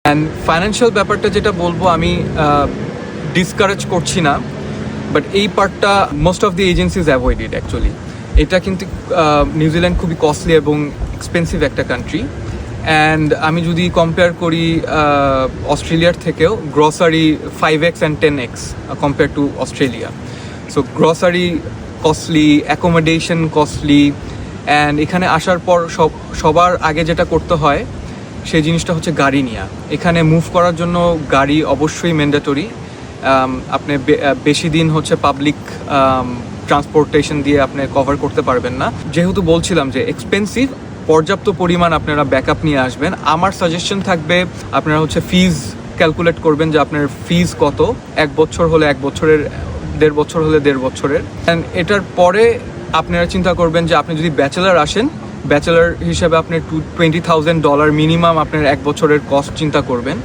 And financial ব্যাপারটা যেটা বলবো, আমি ডিসকারেজ করছি না, বাট এই পার্টটা most of the agencies avoided actually. এটা কিন্তু নিউজিল্যান্ড খুবই কস্টলি এবং এক্সপেন্সিভ একটা কান্ট্রি। অ্যান্ড আমি যদি কম্পেয়ার করি অস্ট্রেলিয়ার থেকেও, grocery 5x and 10x compare to Australia. So grocery costly, accommodation costly, and এখানে আসার পর সবার আগে যেটা করতে হয় সেই জিনিসটা হচ্ছে গাড়ি নেওয়া। এখানে মুভ করার জন্য গাড়ি অবশ্যই ম্যান্ডেটরি। আপনি বেশি দিন হচ্ছে পাবলিক ট্রান্সপোর্টেশন দিয়ে আপনি কভার করতে পারবেন না। যেহেতু বলছিলাম যে এক্সপেন্সিভ, পর্যাপ্ত পরিমাণ আপনারা ব্যাকআপ নিয়ে আসবেন। আমার সাজেশন থাকবে আপনারা হচ্ছে ফিজ ক্যালকুলেট করবেন যে আপনার ফিজ কত, 1 বছর হলে 1 বছরের, 1.5 বছর হলে 1.5 বছরের। অ্যান্ড এটার পরে আপনারা চিন্তা করবেন যে আপনি যদি ব্যাচেলার আসেন, ব্যাচেলার হিসেবে আপনি $20,000 মিনিমাম আপনার 1 বছরের কস্ট চিন্তা করবেন।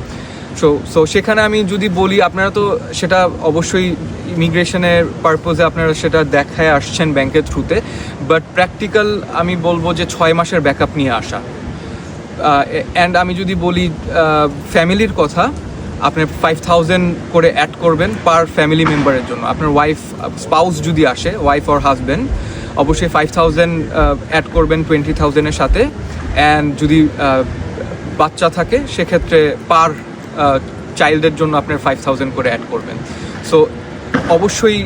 সো সেখানে আমি যদি বলি, আপনারা তো সেটা অবশ্যই ইমিগ্রেশনের পারপোজে আপনারা সেটা দেখায় আসছেন ব্যাংকের থ্রুতে, বাট প্র্যাকটিক্যাল আমি বলবো যে 6 মাসের ব্যাকআপ নিয়ে আসা। অ্যান্ড আমি যদি বলি ফ্যামিলির কথা, আপনি 5,000 করে অ্যাড করবেন পার ফ্যামিলি মেম্বারের জন্য। আপনার স্পাউস যদি আসে, ওয়াইফ অর হাজব্যান্ড, অবশ্যই 5,000 অ্যাড করবেন 20,000-এর সাথে। অ্যান্ড যদি বাচ্চা থাকে সেক্ষেত্রে পার চাইল্ডের জন্য আপনার 5,000 করে অ্যাড করবেন। সো অবশ্যই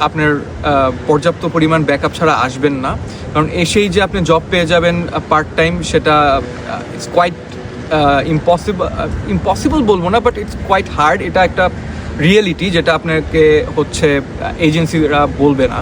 আপনার পর্যাপ্ত পরিমাণ ব্যাকআপ ছাড়া আসবেন না, কারণ এসেই যে আপনি জব পেয়ে যাবেন পার্ট টাইম, সেটা ইটস কোয়াইট ইম্পসিবল বলবো না, বাট ইটস কোয়াইট হার্ড। এটা একটা রিয়েলিটি যেটা আপনাকে হচ্ছে এজেন্সিরা বলবে না।